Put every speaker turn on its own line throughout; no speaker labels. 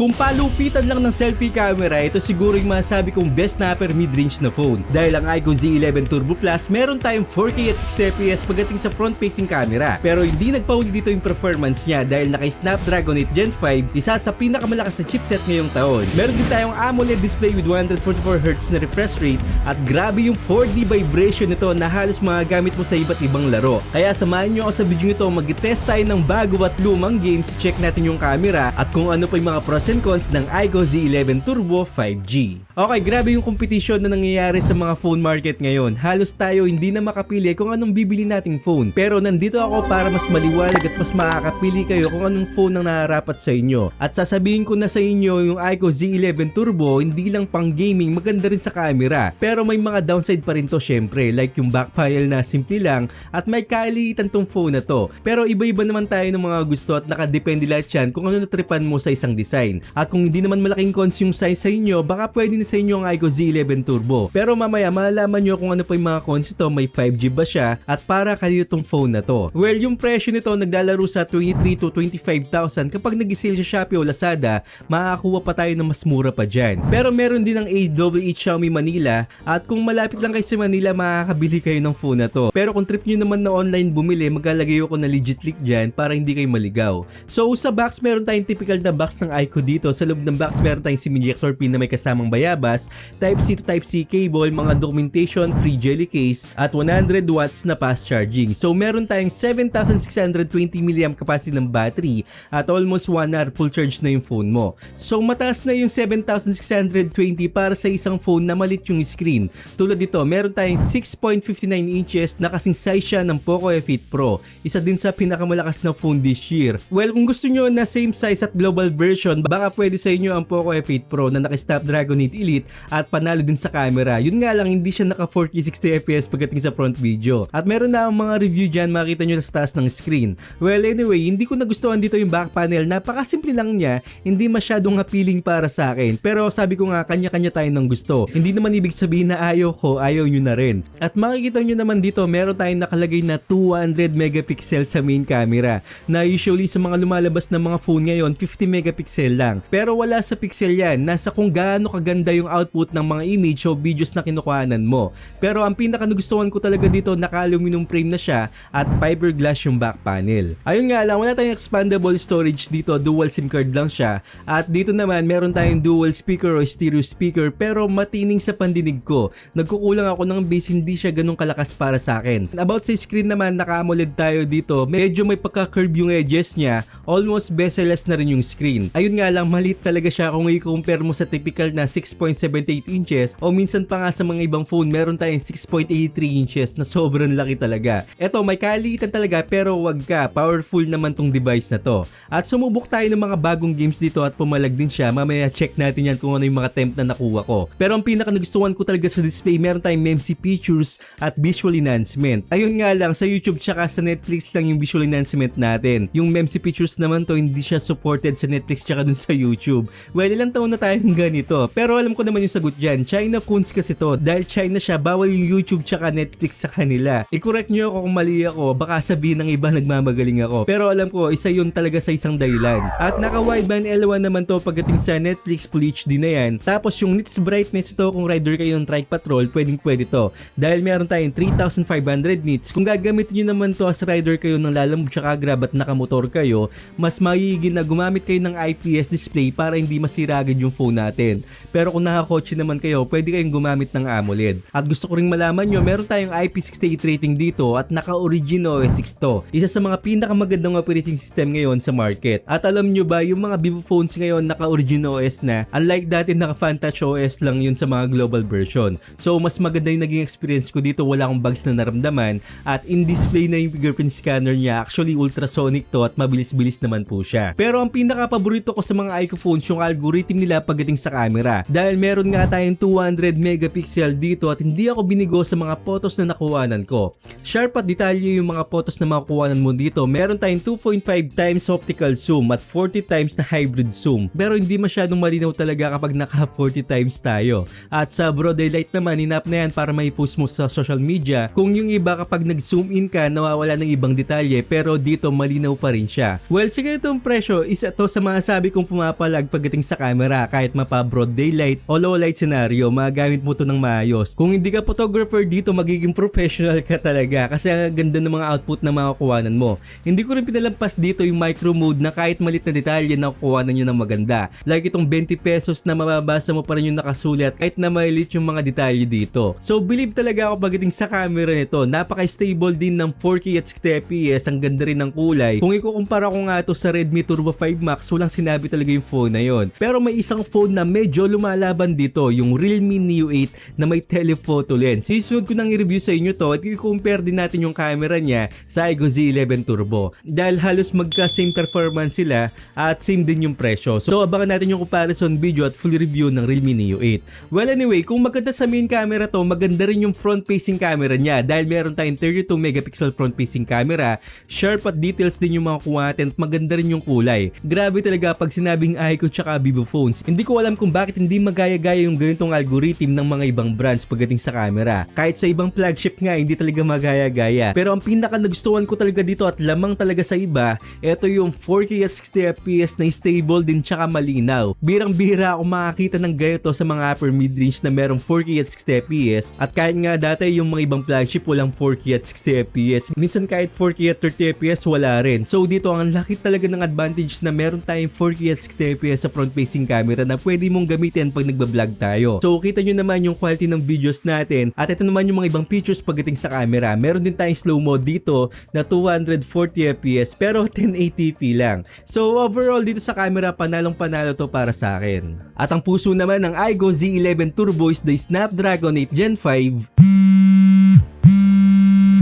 Kung palupitan lang ng selfie camera, ito siguro yung masasabi kong best snapper mid-range na phone. Dahil ang iQOO Z11 Turbo Plus, meron tayong 4K at 60fps pagdating sa front-facing camera. Pero hindi nagpauli dito yung performance niya dahil naka-Snapdragon 8 Gen 5, isa sa pinakamalakas na chipset ngayong taon. Meron din tayong AMOLED display with 144Hz na refresh rate at grabe yung 4D vibration nito na halos magagamit mo sa iba't ibang laro. Kaya samahan nyo ako sa video nito, mag-test tayo ng bago at lumang games, check natin yung camera at kung ano pa yung mga pros and cons ng iQOO Z11 Turbo 5G. Okay, grabe yung competition na nangyayari sa mga phone market ngayon. Halos tayo hindi na makapili kung anong bibili nating phone. Pero nandito ako para mas maliwanag at mas makakapili kayo kung anong phone ang nararapat sa inyo. At sasabihin ko na sa inyo, yung iQOO Z11 Turbo hindi lang pang gaming, maganda rin sa camera. Pero may mga downside pa rin to syempre, like yung back panel na simple lang at may kaalitan tong phone na to. Pero iba-iba naman tayo ng mga gusto at nakadepende lahat yan kung ano natripan mo sa isang design. At kung hindi naman malaking cons yung size sa inyo, baka pwede na sa inyo ang iQOO Z11 Turbo. Pero mamaya malalaman nyo kung ano pa yung mga cons ito, may 5G ba siya at para kayo itong phone na to. Well, yung presyo nito naglalaro sa 23 to 25,000. Kapag nag-sale sa Shopee o Lazada, makakakuha pa tayo ng mas mura pa dyan. Pero meron din ang AWE Xiaomi Manila at kung malapit lang kayo sa Manila, makakabili kayo ng phone na to. Pero kung trip nyo naman na online bumili, maglalagay ako na legit link dyan para hindi kayo maligaw. So sa box, meron tayong typical na box ng iQOO dito. Sa loob ng box, meron tayong SIM ejector pin na may kasamang bayabas, Type-C to Type-C cable, mga documentation, free jelly case, at 100 watts na fast charging. So meron tayong 7,620 mAh capacity ng battery at almost 1 hour full charge na yung phone mo. So mataas na yung 7,620 para sa isang phone na malit yung screen. Tulad dito, meron tayong 6.59 inches na kasing size siya ng Poco F8 Pro. Isa din sa pinakamalakas na phone this year. Well, kung gusto nyo na same size at global version, baka pwede sa inyo ang Poco F8 Pro na naka-Snapdragon 8 Elite at panalo din sa camera. Yun nga lang, hindi siya naka 4K 60fps pagdating sa front video. At meron na ang mga review dyan, makita nyo sa taas ng screen. Well, anyway, hindi ko nagustuhan dito yung back panel. Napakasimple lang niya, hindi masyadong appealing para sa akin. Pero sabi ko nga, kanya-kanya tayo ng gusto. Hindi naman ibig sabihin na ayaw ko, ayaw nyo na rin. At makikita nyo naman dito, meron tayong nakalagay na 200 megapixel sa main camera. Na usually sa mga lumalabas na mga phone ngayon, 50 megapixel lang. Pero wala sa pixel yan, nasa kung gaano kaganda yung output ng mga image o videos na kinukuhanan mo. Pero ang pinaka nagustuhan ko talaga dito, naka-aluminum frame na siya at fiberglass yung back panel. Ayun nga lang, wala tayong expandable storage dito, dual SIM card lang siya. At dito naman, meron tayong dual speaker o stereo speaker pero matining sa pandinig ko. Nagkukulang ako ng bass, hindi siya ganun kalakas para sa akin. About sa screen naman, naka-AMOLED tayo dito. Medyo may pagka-curve yung edges niya, almost bezel-less na rin yung screen. Ayun nga lang, maliit talaga siya kung i-compare mo sa typical na 6.78 inches o minsan pa nga sa mga ibang phone, meron tayong 6.83 inches na sobrang laki talaga. Eto, may kaliitan talaga pero wag ka, powerful naman tong device na to. At sumubok tayo ng mga bagong games dito at pumalag din siya. Mamaya check natin yan kung ano yung mga temp na nakuha ko. Pero ang pinaka nagustuhan ko talaga sa display, meron tayong MEMC features at visual enhancement. Ayun nga lang, sa YouTube tsaka sa Netflix lang yung visual enhancement natin. Yung MEMC features naman to, hindi siya supported sa Netflix tsaka dun sa YouTube. Well, ilang taon na tayong ganito. Pero alam ko naman yung sagot dyan. China phones kasi to. Dahil China siya, bawal yung YouTube tsaka Netflix sa kanila. I-correct nyo ako kung mali ako. Baka sabihin ng iba nagmamagaling ako. Pero alam ko, isa yun talaga sa isang dahilan. At naka-wideband L1 naman to pagdating sa Netflix Full HD na yan. Tapos yung nits brightness ito, kung rider kayo ng Trike Patrol, pwede to. Dahil meron tayong 3,500 nits. Kung gagamitin nyo naman to as rider kayo ng lalamove tsaka grab at nakamotor kayo, mas magiging na gumamit kayo ng IPS display para hindi masira agad yung phone natin. Pero kung nakakotse naman kayo, pwede kayong gumamit ng AMOLED. At gusto ko ring malaman nyo, meron tayong IP68 rating dito at naka-Origin OS 6 to. Isa sa mga pinakamagandang operating system ngayon sa market. At alam nyo ba, yung mga Vivo phones ngayon naka-Origin OS na, unlike dati naka-Fantouch OS lang yun sa mga global version. So mas maganda yung naging experience ko dito, wala akong bugs na naramdaman at in-display na yung fingerprint scanner niya. Actually ultrasonic to at mabilis-bilis naman po siya. Pero ang pinaka-paborito ko sa mga iQOO phones, yung algorithm nila pagdating sa camera. Dahil meron nga tayong 200 megapixel dito at hindi ako binigo sa mga photos na nakuhanan ko. Sharp at detalye yung mga photos na makukuhanan mo dito. Meron tayong 2.5 times optical zoom at 40 times na hybrid zoom. Pero hindi masyadong malinaw talaga kapag naka 40 times tayo. At sa broad daylight naman, hinap na yan para may post mo sa social media. Kung yung iba kapag nag-zoom in ka, nawawala ng ibang detalye pero dito malinaw pa rin siya. Well, sige itong presyo, isa to sa mga sabi kong pumapalag pagdating sa camera kahit mapa broad daylight o low light scenario, magagamit mo to ng maayos. Kung hindi ka photographer dito, magiging professional ka talaga kasi ang ganda ng mga output na makukuhanan mo. Hindi ko rin pinalampas dito yung micro mode na kahit malit na detalye na kukuhanan nyo ng maganda. Like itong 20 pesos na mababasa mo pa rin yung nakasulat kahit na maliit yung mga detalye dito. So believe talaga ako pagdating sa camera nito, napaka-stable din ng 4K at 60fps, ang ganda rin ng kulay. Kung ikukumpara ko nga to sa Redmi Turbo 5 Max, walang sinabi talaga yung phone na yon. Pero may isang phone na medyo lumalaban dito, yung Realme Neo 8 na may telephoto lens. Isunod ko nang i-review sa inyo to at i-compare din natin yung camera niya sa iQOO Z11 Turbo. Dahil halos magka-same performance sila at same din yung presyo. So abangan natin yung comparison video at full review ng Realme Neo 8. Well anyway, kung maganda sa main camera to, maganda rin yung front-facing camera niya dahil meron tayong 32 megapixel front-facing camera, sharp at details din yung mga kuha natin at maganda rin yung kulay. Grabe talaga pag sinabing iQOO tsaka Vivo phones. Hindi ko alam kung bakit hindi magaya-gaya yung ganitong algorithm ng mga ibang brands pagdating sa camera. Kahit sa ibang flagship nga, hindi talaga magaya-gaya. Pero ang pinaka nagustuhan ko talaga dito at lamang talaga sa iba, ito yung 4K at 60fps na stable din tsaka malinaw. Birang-bira ako makakita ng ganito sa mga upper mid-range na merong 4K at 60fps at kahit nga dati yung mga ibang flagship walang 4K at 60fps, minsan kahit 4K at 30fps wala rin. So dito ang laki talaga ng advantage na meron tayong 4K at 60fps sa front facing camera na pwede mong gamitin pag nagbablog tayo. So kita nyo naman yung quality ng videos natin at ito naman yung mga ibang features pagdating sa camera. Meron din tayong slow mode dito na 240fps pero 1080p lang. So overall dito sa camera, panalong panalo to para sa akin. At ang puso naman ng iQOO Z11 Turbo is the Snapdragon 8 Gen 5.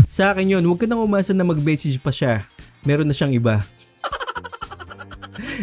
Sa akin yun, huwag ka nang umasa na mag-message pa siya. Meron na siyang iba.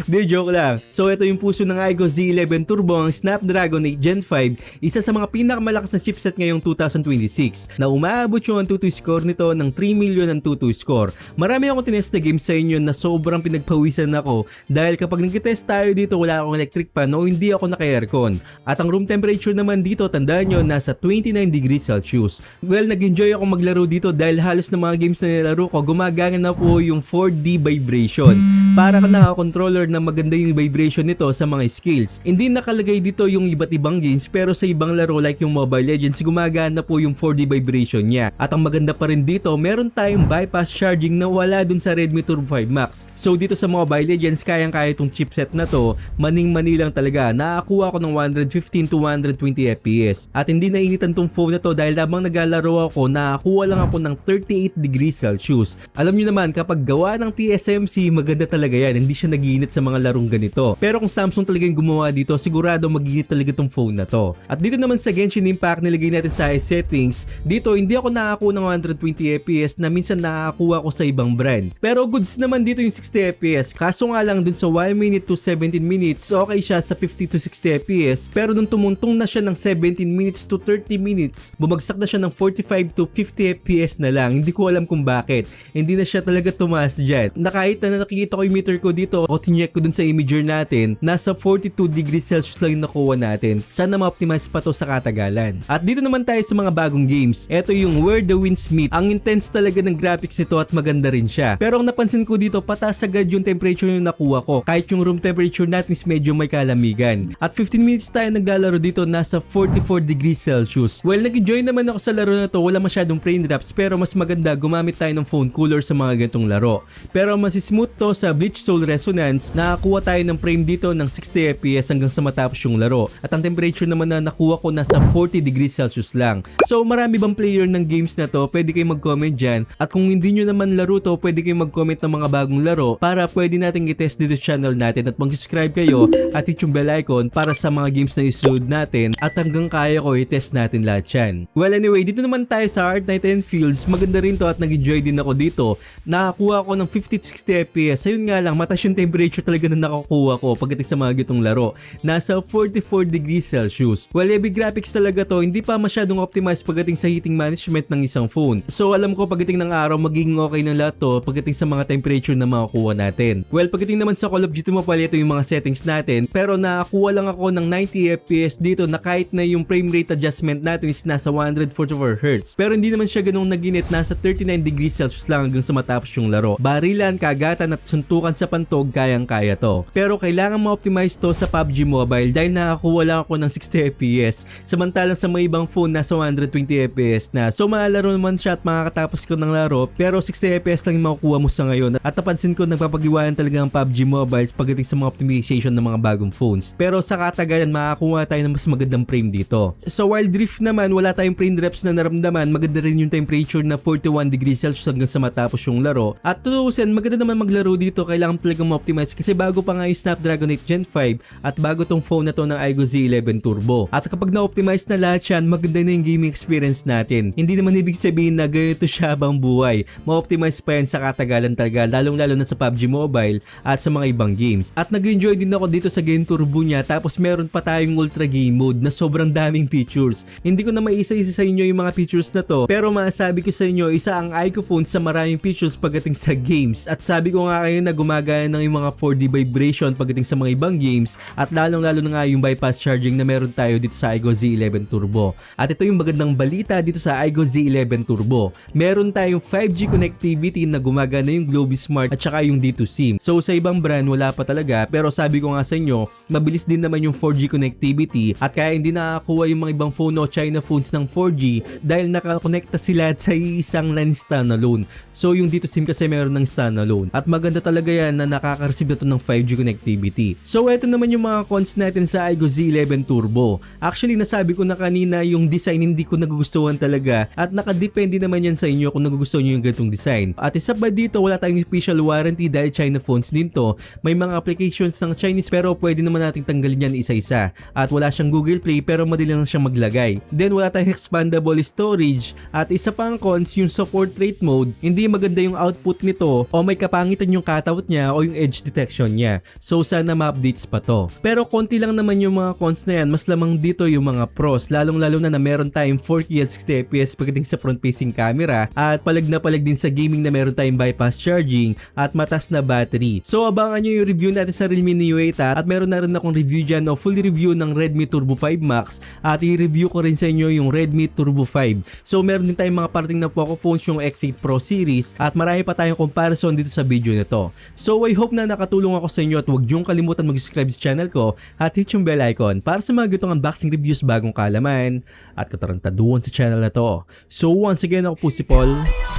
Di, joke lang. So ito yung puso ng iQOO Z11 Turbo, ang Snapdragon 8 Gen 5, isa sa mga pinakamalakas na chipset ngayong 2026 na umaabot yung Antutu score nito ng 3 million Antutu score. Marami akong tinest na game sa inyo na sobrang pinagpawisan ako dahil kapag nag-test tayo dito wala akong electric fan o hindi ako naka-aircon. At ang room temperature naman dito, tandaan nyo, nasa 29 degrees Celsius. Well, nag-enjoy ako maglaro dito dahil halos na mga games na nilaro ko gumagana na po yung 4D vibration. Para ka naka-controller na maganda yung vibration nito sa mga skills. Hindi nakalagay dito yung iba't ibang games pero sa ibang laro like yung Mobile Legends gumagana po yung 4D vibration niya. At ang maganda pa rin dito, meron tayong bypass charging na wala dun sa Redmi Turbo 5 Max. So dito sa Mobile Legends, kayang-kaya itong chipset na to, maning-mani lang talaga. Nakakuha ko ng 115 to 120 FPS. At hindi nainitan tong phone na to dahil habang naglalaro ako, nakakuha lang ako ng 38 degrees Celsius. Alam nyo naman, kapag gawa ng TSMC, maganda talaga yan. Hindi siya nag-iinit sa mga larong ganito. Pero kung Samsung talaga yung gumawa dito, sigurado mag-iinit talaga tong phone na to. At dito naman sa Genshin Impact, nilagay natin sa settings. Dito, hindi ako nakakuha ng 120 FPS na minsan nakakuha ko sa ibang brand. Pero goods naman dito yung 60 FPS. Kaso nga lang dun sa 1 minute to 17 minutes, okay siya sa 50 to 60 FPS. Pero nung tumuntong na siya ng 17 minutes to 30 minutes, bumagsak na siya ng 45 to 50 FPS na lang. Hindi ko alam kung bakit. Hindi na siya talaga tumaas dyan. Na kahit na nakikita ko yung meter ko dito, o tinyek ko dun sa imager natin, nasa 42 degrees Celsius lang yung nakuha natin. Sana ma-optimize pa to sa katagalan. At dito naman tayo sa mga bagong games. Ito yung Where the Winds Meet. Ang intense talaga ng graphics nito at maganda rin siya. Pero ang napansin ko dito, pataas agad yung temperature yung nakuha ko. Kahit yung room temperature natin is medyo may kalamigan. At 15 minutes tayo naglalaro dito, nasa 44 degrees Celsius. Well, nag-enjoy naman ako sa laro na to. Wala masyadong frame drops pero mas maganda gumamit tayo ng phone cooler sa mga ganitong laro. Pero mas smooth to sa Bleach Soul Resonance. Nakakuha tayo ng frame dito ng 60 FPS hanggang sa matapos yung laro. At ang temperature naman na nakuha ko nasa 40 degrees Celsius lang. So marami bang player ng games na to? Pwede kayo mag-comment dyan. At kung hindi nyo naman laro to, pwede kayo mag-comment ng mga bagong laro para pwede natin i-test dito sa channel natin. At mag-subscribe kayo at hit yung bell icon para sa mga games na isunod natin. At hanggang kaya ko i-test natin lahat yan. Well anyway, dito naman tayo sa Art Night and Fields. Maganda rin to at nag-enjoy din ako dito. Nakakuha ko ng 50 to 60 FPS. Ayun nga lang, mataas yung temperature talaga na nakakuha ko pagdating sa mga gitong laro. Nasa 44 degrees Celsius. Well, heavy graphics talaga to, hindi pa masyadong optimized pagdating sa heating management ng isang phone. So alam ko pagdating ng araw magiging okay ng lahat to pagdating sa mga temperature na makukuha natin. Well, pagdating naman sa Call of Duty Mobile, ito yung mga settings natin. Pero nakakuha lang ako ng 90 FPS dito na kahit na yung frame rate adjustment natin is nasa 144 Hz. Pero hindi naman siya ganung naginit, nasa 39 degrees Celsius lang hanggang sa matapos yung laro. Barilan, kagatan at suntukan suntukan sa pantog, kayang-kaya to. Pero kailangan ma-optimize to sa PUBG Mobile dahil nakakuha lang ako ng 60 FPS. Samantalang sa mga ibang phone nasa 120 FPS na. So maalaro naman siya at makakatapos ko ng laro, pero 60 FPS lang yung makukuha mo sa ngayon. At napansin ko nagpapag-iwanan talaga ang PUBG Mobile pagdating sa mga optimization ng mga bagong phones. Pero sa katagalan makakuha tayo ng mas magandang frame dito. Sa Wild Rift naman wala tayong frame drops na naramdaman, maganda rin yung temperature na 41 degrees Celsius hanggang sa matapos yung laro. At tutusin, maganda naman maglaro dito, kailangan talagang ma-optimize kasi bago pa nga yung Snapdragon 8 Gen 5 at bago tong phone na to ng Aigo Z11 Turbo. At kapag na-optimize na lahat yan, maganda na yung gaming experience natin. Hindi naman ibig sabihin na ganito siya habang buhay. Ma-optimize pa yan sa katagalan talaga, lalong-lalo na sa PUBG Mobile at sa mga ibang games. At nag-enjoy din ako dito sa Game Turbo niya, tapos meron pa tayong Ultra Game Mode na sobrang daming features. Hindi ko na maisa-isa sa inyo yung mga features na to, pero masasabi ko sa inyo, isa ang Aigo phone sa maraming features pagdating sa games. At sabi ko nga kayo na gumagaya ng yung mga 4D vibration pagdating sa mga ibang games, at lalong-lalo na nga yung bypass charging na meron tayo dito sa Aigo Z11 Turbo. At ito yung magandang balita dito sa Aigo Z11 Turbo. Meron tayong 5G connectivity na gumagana yung Globismart at saka yung D2 SIM. So sa ibang brand wala pa talaga, pero sabi ko nga sa inyo, mabilis din naman yung 4G connectivity at kaya hindi nakakuha yung mga ibang phone o China phones ng 4G dahil nakakonekta sila sa isang LAN standalone. So yung D2 SIM kasi meron ng standalone at maganda talaga yan na nakaka-receive na to ng 5G connectivity. So eto naman yung mga cons natin sa Aigo Z11 Turbo. Actually nasabi ko na kanina yung design hindi ko nagugustuhan talaga at nakadepende naman yan sa inyo kung nagugustuhan nyo yung ganitong design. At isa pa dito, wala tayong special warranty dahil China phones din to. May mga applications ng Chinese pero pwede naman nating tanggalin yan isa-isa. At wala siyang Google Play pero madali lang siyang maglagay. Then wala tayong expandable storage at isa pang cons yung support rate mode. Hindi maganda yung output nito o may kapangitan yung cutout niya o yung edge detection niya. So sana ma-updates pa to. Pero konti lang naman yung mga cons na yan, mas lamang dito yung mga pros, lalong-lalo na meron tayong 4K at 60 FPS pagdating sa front-facing camera at palag na palag din sa gaming na meron tayong bypass charging at matas na battery. So abangan nyo yung review natin sa Realme Neo 8 at meron na rin akong review dyan o full review ng Redmi Turbo 5 Max at i-review ko rin sa inyo yung Redmi Turbo 5. So meron din tayong mga parting na Poco phones yung X8 Pro series at marami pa tayong comparison dito sa video na to. So I hope na nakatulong ako sa inyo at huwag niyong kalimutan mag-subscribe sa channel ko at hit yung bell icon para sa mga gitong unboxing reviews, bagong kaalaman at katarantaduhan sa channel na to. So once again, ako po si Paul.